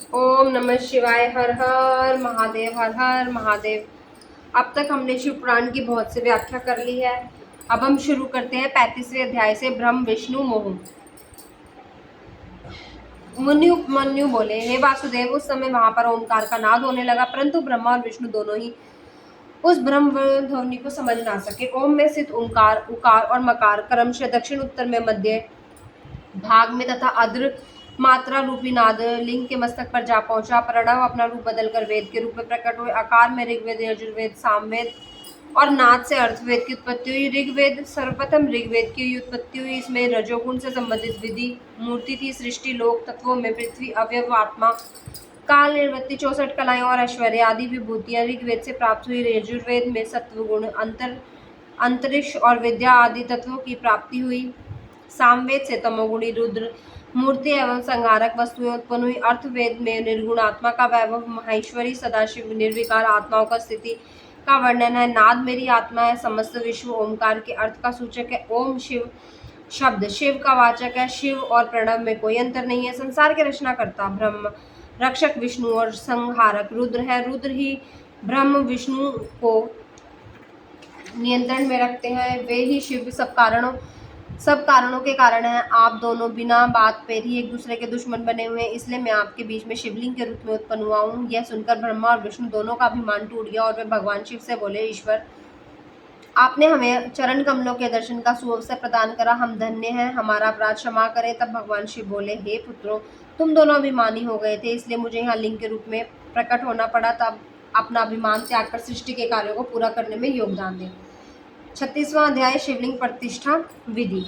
ओम नमः शिवाय। हर हर महादेव, हर हर महादेव। अब तक हमने शिव पुराण की बहुत सी व्याख्या कर ली है। अब हम शुरू करते हैं 35वें अध्याय से। ब्रह्म विष्णु मोह। मुनि उपमन्यु बोले, हे वासुदेव, उस समय वहां पर ओंकार का नाद होने लगा, परंतु ब्रह्मा और विष्णु दोनों ही उस ब्रह्म ध्वनि को समझ ना सके। ओम में स्थित ओंकार, उकार और मकार क्रमशः दक्षिण उत्तर में, मध्य भाग में तथा अद्र मात्रा रूपी नाद लिंग के मस्तक पर जा पहुंचा। प्रणव अपना रूप बदलकर वेद के रूप में प्रकट हुए। आकार में ऋग्वेद, यजुर्वेद, सामवेद और नाद से अर्थवेद की उत्पत्ति हुई। ऋग्वेद सर्वप्रथम ऋग्वेद की उत्पत्ति हुई। इसमें रजोगुण से संबंधित विधि मूर्ति थी। सृष्टि, लोक तत्वों में पृथ्वी, अवयव, आत्मा, काल, निर्वृत्ति, 64 कलाएं और ऐश्वर्य आदि विभूतियां ऋग्वेद से प्राप्त हुई। यजुर्वेद में सत्वगुण, अंतरिक्ष और विद्या आदि तत्वों की प्राप्ति हुई। सामवेद से तमोगुणी रुद्र मूर्ति एवं संहारक वस्तुएं उत्पन्न हुई। अर्थवेद में निर्गुण आत्मा का वैभव, माहेश्वरी, सदाशिव, निर्विकार आत्माओं का स्थिति का वर्णन है। नाद मेरी आत्मा है, समस्त विश्व ओमकार के अर्थ का सूचक है। ओम शिव शब्द शिव का वाचक है। शिव और प्रणव में कोई अंतर नहीं है। संसार के रचनाकर्ता ब्रह्म, रक्षक विष्णु और संहारक रुद्र है। रुद्र ही ब्रह्म विष्णु को नियंत्रण में रखते हैं। वे ही शिव सब कारणों के कारण हैं। आप दोनों बिना बात पे ही एक दूसरे के दुश्मन बने हुए हैं, इसलिए मैं आपके बीच में शिवलिंग के रूप में उत्पन्न हुआ हूँ। यह सुनकर ब्रह्मा और विष्णु दोनों का अभिमान टूट गया और वे भगवान शिव से बोले, ईश्वर, आपने हमें चरण कमलों के दर्शन का सुअवसर प्रदान करा, हम धन्य हैं, हमारा अपराध क्षमा करें। तब भगवान शिव बोले, हे पुत्रों, तुम दोनों अभिमानी हो गए थे, इसलिए मुझे यहाँ लिंग के रूप में प्रकट होना पड़ा। तब अपना अभिमान त्याग कर सृष्टि के कार्यों को पूरा करने में योगदान दें। 36वां अध्याय, शिवलिंग प्रतिष्ठा विधि।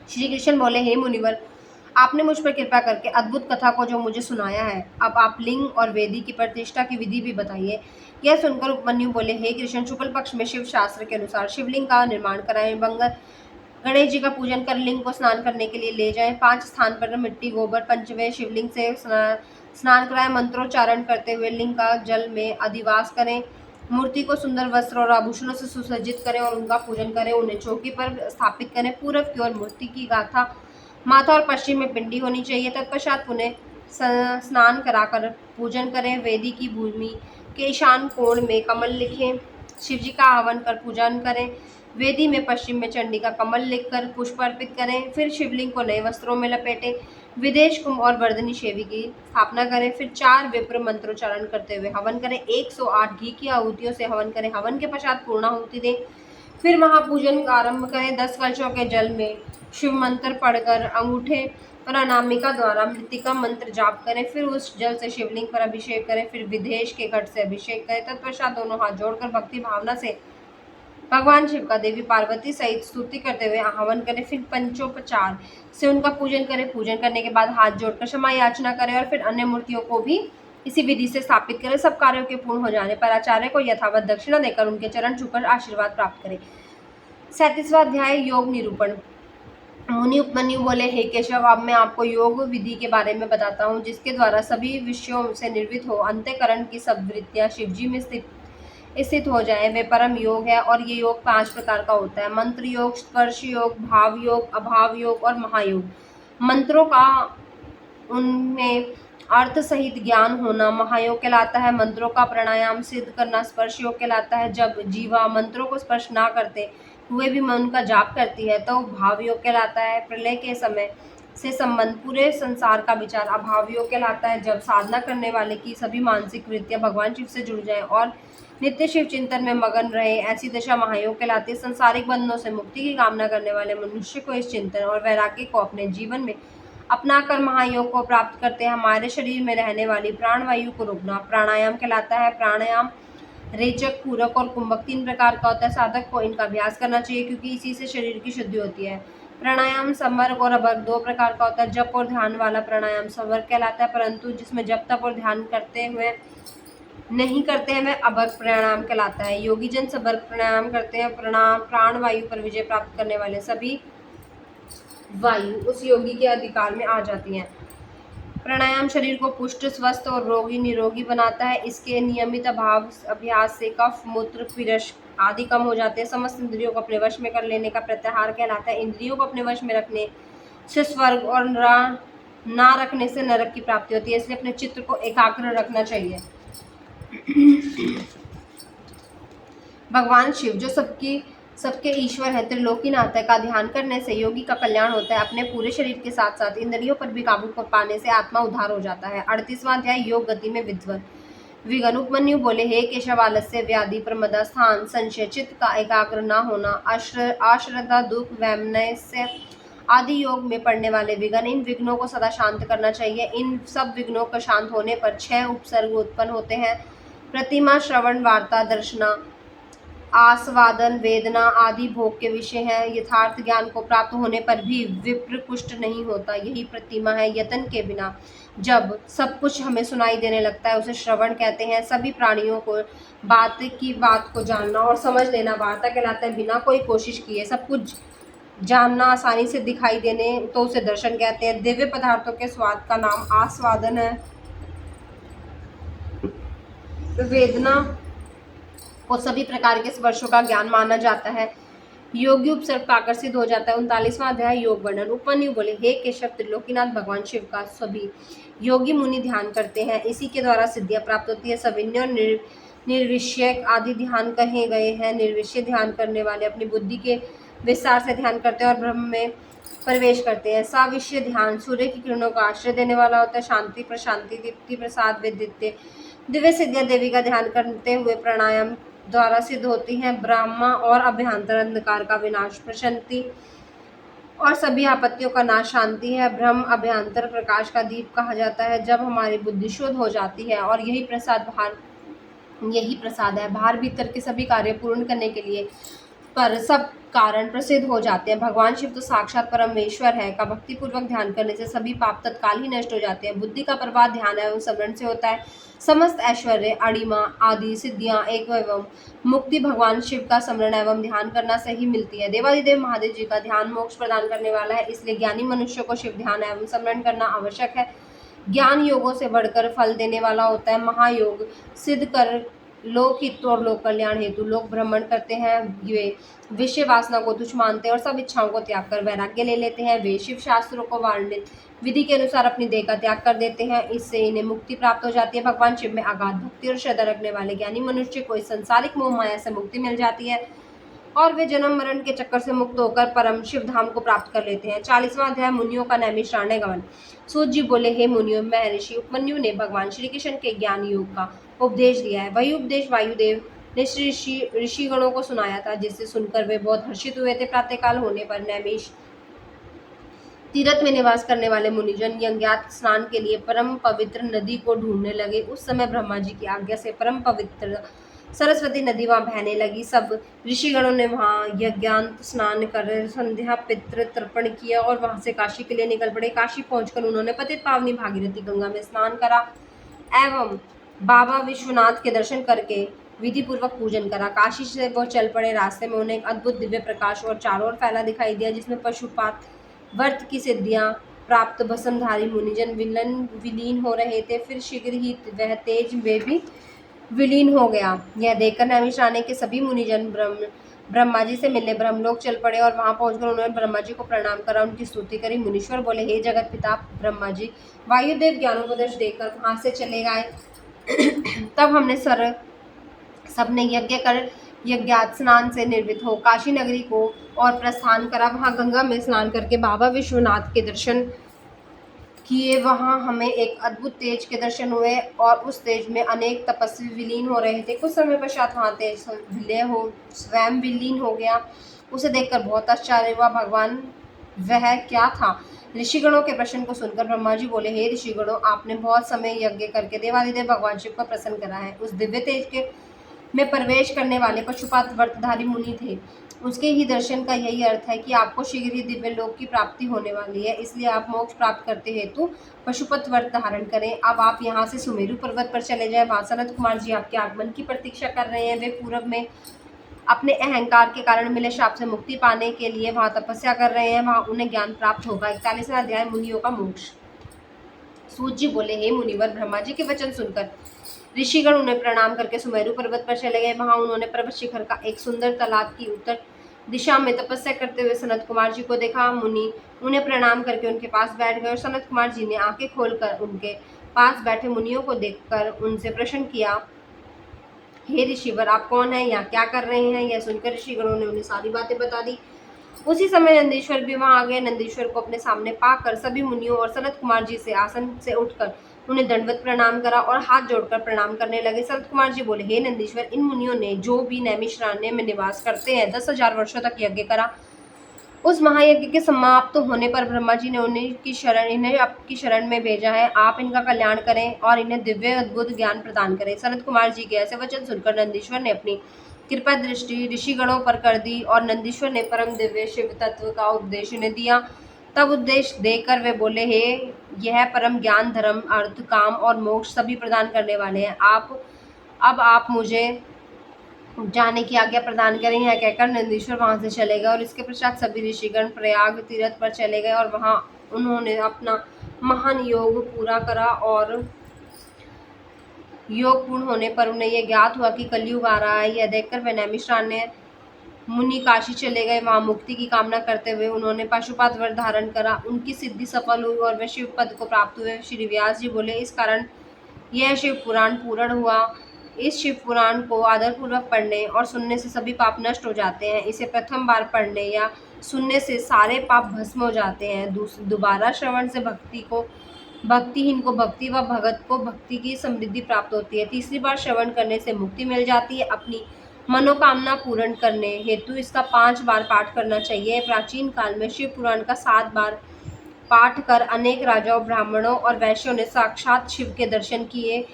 श्री कृष्ण बोले, हे मुनिवर, आपने मुझ पर कृपा करके अद्भुत कथा को जो मुझे सुनाया है, अब आप लिंग और वेदी की प्रतिष्ठा की विधि भी बताइए। यह सुनकर उपमन्यु बोले, हे कृष्ण, शुक्ल पक्ष में शिव शास्त्र के अनुसार शिवलिंग का निर्माण कराएं। गणेश जी का पूजन कर लिंग को स्नान करने के लिए ले जाएं। 5 स्थान पर मिट्टी, गोबर, पंचमेव शिवलिंग से स्नान कराएं। मंत्रोच्चारण करते हुए लिंग का जल में अधिवास करें। मूर्ति को सुंदर वस्त्र और आभूषणों से सुसज्जित करें और उनका पूजन करें। उन्हें चौकी पर स्थापित करें। पूर्व की ओर मूर्ति की गाथा माथा और पश्चिम में पिंडी होनी चाहिए। तत्पश्चात पुनः स्नान कराकर पूजन करें। वेदी की भूमि के ईशान कोण में कमल लिखें। शिवजी का आह्वान कर पूजन करें। वेदी में पश्चिम में चंडी का कमल लिखकर पुष्प अर्पित करें। फिर शिवलिंग को नए वस्त्रों में लपेटें। विदेश कुंभ और वर्धनी शेवी की स्थापना करें। फिर 4 विप्र मंत्रोच्चारण करते हुए हवन करें। 108 घी की आहुतियों से हवन करें। हवन के पश्चात पूर्णाहुति दें। फिर महापूजन का आरंभ करें। 10 कलशों के जल में शिव मंत्र पढ़कर अंगूठे पर अनामिका द्वारा मृतिका मंत्र जाप करें। फिर उस जल से शिवलिंग पर अभिषेक करें। फिर विदेश के घट से अभिषेक करें। तत्पश्चात दोनों हाथ जोड़कर भक्ति भावना से भगवान शिव का देवी पार्वती सहित स्तुति करते हुए हवन करें। फिर पंचोपचार से उनका पूजन करें। पूजन करने के बाद हाथ जोड़कर क्षमा याचना करें और फिर अन्य मूर्तियों को भी इसी विधि से स्थापित करें। सब कार्यों के पूर्ण हो जाने पर आचार्य को यथावत दक्षिणा देकर उनके चरण छूकर आशीर्वाद प्राप्त करें। 37वां अध्याय, योग निरूपण। मुनि उपमन्यु बोले, हे केशव, अब मैं आपको योग विधि के बारे में बताता हूँ, जिसके द्वारा सभी विषयों से निर्वृत्त हो अंतःकरण की सब वृत्तियां शिवजी में स्थित हो जाए। वे परम योग है और ये योग 5 प्रकार का होता है। मंत्र योग, स्पर्श योग, भाव योग, अभाव योग और महायोग। मंत्रों का उनमें अर्थ सहित ज्ञान होना महायोग कहलाता है। मंत्रों का प्राणायाम सिद्ध करना स्पर्श योग कहलाता है। जब जीवा मंत्रों को स्पर्श ना करते हुए भी मन का जाप करती है तो भाव योग कहलाता है। प्रलय के समय से संबंध पूरे संसार का विचार अभाव योग कहलाता है। जब साधना करने वाले की सभी मानसिक वृत्तियां भगवान शिव से जुड़ जाएं और नित्य शिव चिंतन में मगन रहे, ऐसी दशा महायोग कहलाती है। संसारिक बंधनों से मुक्ति की कामना करने वाले मनुष्य को इस चिंतन और वैराग्य को अपने जीवन में अपना कर महायोग को प्राप्त करते हैं। हमारे शरीर में रहने वाली प्राणवायु को रोकना प्राणायाम कहलाता है। प्राणायाम रेचक, पूरक और कुंभक 3 प्रकार का होता है। साधक को इनका अभ्यास करना चाहिए क्योंकि इसी से शरीर की शुद्धि होती है। प्राणायाम समवर्ग और अवर्ग 2 प्रकार का होता है। जप और ध्यान वाला प्राणायाम समवर्ग कहलाता है, परंतु जिसमें जप तप और ध्यान नहीं करते हैं वह अवर्ग प्राणायाम कहलाता है। योगी जन समवर्ग प्राणायाम करते हैं। प्राण वायु पर विजय प्राप्त करने वाले सभी वायु उस योगी के अधिकार में आ जाती हैं। प्राणायाम शरीर को पुष्ट, स्वस्थ और रोगी निरोगी बनाता है। इसके नियमित अभ्यास से कफ, मूत्र, पिरस आदि कम हो जाते हैं। समस्त इंद्रियों को अपने वश में कर लेने का प्रत्याहार कहलाता है। इंद्रियों को अपने वश में रखने से स्वर्ग और ना रखने से नरक की प्राप्ति होती है, इसलिए अपने चित्त को एकाग्र रखना चाहिए। भगवान शिव जो सबके ईश्वर है, त्रिलोकीनाथ है, का ध्यान करने से योगी का कल्याण होता है। अपने पूरे शरीर के साथ साथ इंद्रियों पर भी काबू पाने से आत्मा उद्धार हो जाता है। 38वां अध्याय योग गति में विघ्न। उपमन्यु बोले, हे केशव, आलस्य, व्याधि, प्रमदा, स्थान, संशय, चित्त का एकाग्र न होना, आश्रद्धा, दुख, वैमनस्य आदि योग में पड़ने वाले विघ्न, इन विघ्नों को सदा शांत करना चाहिए। इन सब विघ्नों का शांत होने पर 6 उपसर्ग उत्पन्न होते हैं। प्रतिमा, श्रवण, वार्ता, दर्शना, आस्वादन, वेदना आदि भोग के विषय हैं। यथार्थ ज्ञान को प्राप्त होने पर भी विप्र पुष्ट नहीं होता, यही प्रतिमा है। यतन के बिना जब सब कुछ हमें सुनाई देने लगता है, उसे श्रवण कहते हैं। सभी प्राणियों को बात को जानना और समझ लेना वार्ता कहलाता है। बिना कोई कोशिश किए सब कुछ जानना, आसानी से दिखाई देने, तो उसे दर्शन कहते हैं। दिव्य पदार्थों के स्वाद का नाम आस्वादन है। वेदना को सभी प्रकार के स्पर्शों का ज्ञान माना जाता है। योगी उपसर्ग पर आकर्षित हो जाता है। 39वां अध्याय योग वर्णन। उपमन्यु बोले, हे केशव, त्रिलोकीनाथ भगवान शिव का सभी योगी मुनि ध्यान करते हैं, इसी के द्वारा सिद्धियां प्राप्त होती है। सविन्य और निर्विषय आदि ध्यान कहे गए हैं। निर्विषय ध्यान करने वाले अपनी बुद्धि के विस्तार से ध्यान करते हैं और ब्रह्म में प्रवेश करते हैं। साविषय ध्यान सूर्य की किरणों का आश्रय देने वाला होता है। शांति, प्रशांति, दीप्ति, प्रसाद, विदित्य, दिव्य सिद्धियां देवी का ध्यान करते हुए प्राणायाम द्वारा सिद्ध होती हैं। ब्रह्मा और अभ्यंतर अंधकार का विनाश प्रशांति और सभी आपत्तियों का नाश शांति है। ब्रह्म अभ्यंतर प्रकाश का दीप कहा जाता है। जब हमारी बुद्धि शुद्ध हो जाती है और यही प्रसाद है बाहर भीतर के सभी कार्य पूर्ण करने के लिए पर सब कारण प्रसिद्ध हो जाते हैं। भगवान शिव तो साक्षात परमेश्वर है का भक्ति पूर्वक ध्यान करने से सभी पाप तत्काल ही नष्ट हो जाते हैं। बुद्धि का प्रवाह ध्यान एवं स्मरण से होता है। समस्त ऐश्वर्य, अणिमा आदि सिद्धियां एवं मुक्ति भगवान शिव का स्मरण एवं ध्यान करना से ही मिलती है। देवादिदेव महादेव जी का ध्यान मोक्ष प्रदान करने वाला है, इसलिए ज्ञानी मनुष्य को शिव ध्यान एवं स्मरण करना आवश्यक है। ज्ञान योगों से बढ़कर फल देने वाला होता है। महायोग सिद्ध कर लोक हित और लोक कल्याण हेतु लोक भ्रमण करते हैं। वे विषय वासना को तुच्छ मानते हैं और सब इच्छाओं को त्याग कर वैराग्य ले लेते हैं। वे शिव शास्त्रों को वर्णित विधि के अनुसार अपनी देह का त्याग कर देते हैं, इससे इन्हें मुक्ति प्राप्त हो जाती है। भगवान शिव में अगाध भक्ति और श्रद्धा रखने वाले ज्ञानी मनुष्य को इस संसारिक मोह माया से मुक्ति मिल जाती है और वे जन्म मरण के चक्कर से मुक्त होकर परम शिव धाम को प्राप्त कर लेते हैं। 40वां अध्याय मुनियों का नैमिषारण्य गमन। सूत जी बोले, हे मुनियों, महर्षि उपमन्यु ने भगवान श्री कृष्ण के ज्ञान योग का उपदेश दिया है। वही उपदेश वायुदेव ने ऋषिगणों को सुनाया था, जिससे सुनकर वे बहुत हर्षित हुए थे। प्रातःकाल होने पर नैमिष तीर्थ में निवास करने वाले मुनिजन यज्ञात स्नान के लिए परम पवित्र नदी को ढूंढने लगे। उस समय ब्रह्मा जी की आज्ञा से परम पवित्र सरस्वती नदी वहां बहने लगी। सब ऋषिगणों ने वहां यज्ञांत स्नान कर संध्या पितृ तर्पण किया और वहां से काशी के लिए निकल पड़े। काशी पहुंचकर उन्होंने पतित पावनी भागीरथी गंगा में स्नान करा एवं बाबा विश्वनाथ के दर्शन करके विधि पूर्वक पूजन करा। काशी से वो चल पड़े। रास्ते में उन्हें एक अद्भुत दिव्य प्रकाश और चारों ओर फैला दिखाई दिया, जिसमें पशुपात वर्त की सिद्धियां प्राप्त भस्मधारी मुनिजन विलीन हो रहे थे। फिर शीघ्र ही वह तेज में भी विलीन हो गया। यह देखकर नैमिषारण्य के सभी मुनिजन ब्रह्मा जी से मिलने ब्रह्मलोक चल पड़े और वहां पहुंचकर उन्होंने ब्रह्मा जी को प्रणाम करा, उनकी स्तुति करी। मुनीश्वर बोले, हे जगत पिता ब्रह्मा जी, वायुदेव ज्ञानोपदेश देकर वहां से चले गए। तब हमने सबने यज्ञ कर यज्ञात स्नान से निर्वित हो काशी नगरी को और प्रस्थान करा। वहां गंगा में स्नान करके बाबा विश्वनाथ के दर्शन किए। वहां हमें एक अद्भुत तेज के दर्शन हुए और उस तेज में अनेक तपस्वी विलीन हो रहे थे। कुछ समय पश्चात वहां तेज स्वयं विलीन हो गया। उसे देखकर बहुत आश्चर्य हुआ। भगवान वह क्या था? ऋषिगणों के प्रश्न को सुनकर ब्रह्मा जी बोले, हे ऋषिगणों, आपने बहुत समय यज्ञ करके देवादिदेव भगवान शिव को प्रसन्न करा है। उस दिव्य तेज के में प्रवेश करने वाले पशुपात व्रतधारी मुनि थे। उसके ही दर्शन का यही अर्थ है कि आपको शीघ्र ही दिव्य लोक की प्राप्ति होने वाली है, इसलिए आप मोक्ष प्राप्त करते हेतु पशुपत व्रत धारण करें। अब आप यहाँ से सुमेरु पर्वत पर चले जाएं। वहाँ सनत कुमार जी आपके आगमन की प्रतीक्षा कर रहे हैं। वे पूर्व में अपने अहंकार के कारण मिले शाप से मुक्ति पाने के लिए वहाँ तपस्या कर रहे हैं। वहाँ उन्हें ज्ञान प्राप्त होगा। 41वां अध्याय मुनियों का मोक्ष। सूत जी बोले, हे मुनिवर, ब्रह्मा जी के वचन सुनकर ऋषिगण उन्हें प्रणाम करके सुमेरु पर्वत पर चले गए। वहां उन्होंने पर्वत शिखर का एक सुंदर तालाब की दिशा में तपस्या करते हुए सनत कुमार जी को देखा। मुनि उन्हें प्रणाम करके उनके पास बैठ गए और सनत कुमार जी ने आंखें खोलकर उनके पास बैठे मुनियों को देखकर उनसे प्रश्न किया, हे ऋषिवर, आप कौन हैं, यहाँ क्या कर रहे हैं? यह सुनकर ऋषिगणों ने उन्हें सारी बातें बता दी। उसी समय नंदीश्वर भी वहां आ गए। नंदीश्वर को अपने सामने पाकर सभी मुनियों और सनत कुमार जी से आसन से उठकर उन्हें दंडवत प्रणाम करा और हाथ जोड़कर प्रणाम करने लगे। सनत कुमार जी बोले, हे नंदीश्वर, इन मुनियों ने जो भी नैमिषारण्य में निवास करते हैं 10,000 वर्षों तक यज्ञ करा। उस महायज्ञ के समाप्त होने पर ब्रह्मा जी ने इन्हें आपकी शरण में भेजा है। आप इनका कल्याण करें और इन्हें दिव्य अद्भुत ज्ञान प्रदान करें। सनत कुमार जी के ऐसे वचन सुनकर नंदीश्वर ने अपनी कृपा दृष्टि ऋषिगणों पर कर दी और नंदीश्वर ने परम दिव्य शिव तत्व का उपदेश इन्हें दिया। तब उपदेश देकर वे बोले, हे, यह परम ज्ञान धर्म अर्थ काम और मोक्ष सभी प्रदान करने वाले हैं। अब आप मुझे जाने की आज्ञा प्रदान करें। यह कहकर नंदीश्वर वहां से चले गए और इसके पश्चात सभी ऋषिगण प्रयाग तीर्थ पर चले गए और वहां उन्होंने अपना महान योग पूरा करा और योग पूर्ण होने पर उन्हें यह ज्ञात हुआ कि कलयुग आ रहा है। यह देखकर वे नैमिषारण्य मुनि काशी चले गए। वहां मुक्ति की कामना करते हुए उन्होंने पाशुपत व्रत धारण करा। उनकी सिद्धि सफल हुई और वे शिव पद को प्राप्त हुए। श्री व्यास जी बोले, इस कारण यह शिव पुराण पूर्ण हुआ। इस शिव पुराण को आदरपूर्वक पढ़ने और सुनने से सभी पाप नष्ट हो जाते हैं। इसे प्रथम बार पढ़ने या सुनने से सारे पाप भस्म हो जाते हैं। दोबारा श्रवण से भक्तिहीन को भक्ति व भगत को भक्ति की समृद्धि प्राप्त होती है। तीसरी बार श्रवण करने से मुक्ति मिल जाती है। अपनी मनोकामना पूर्ण करने हेतु इसका 5 बार पाठ करना चाहिए। प्राचीन काल में शिव पुराण का 7 बार पाठ कर अनेक राजाओं, ब्राह्मणों और वैश्यों ने साक्षात शिव के दर्शन किए।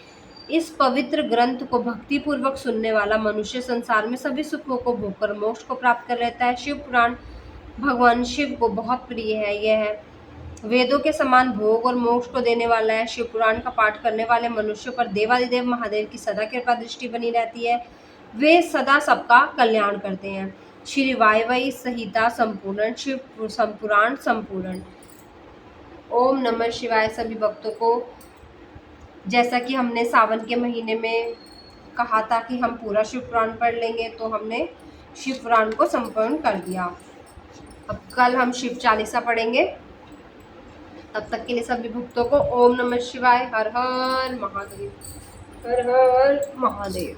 इस पवित्र ग्रंथ को भक्ति पूर्वक सुनने वाला मनुष्य संसार में सभी सुखों को भोगकर मोक्ष को प्राप्त कर लेता है। शिव पुराण भगवान शिव को बहुत प्रिय है। यह वेदों के समान भोग और मोक्ष को देने वाला है। शिव पुराण का पाठ करने वाले मनुष्यों पर देवादिदेव महादेव की सदा कृपा दृष्टि बनी रहती है। वे सदा सबका कल्याण करते हैं। श्री वायवई संहिता संपूर्ण, शिव पुराण संपूर्ण। ओम नमः शिवाय। सभी भक्तों को, जैसा कि हमने सावन के महीने में कहा था कि हम पूरा शिव पुराण पढ़ लेंगे, तो हमने शिव पुराण को संपूर्ण कर दिया। अब कल हम शिव चालीसा पढ़ेंगे। तब तक के लिए सभी भक्तों को ओम नमः शिवाय। हर हर महादेव, हर हर महादेव।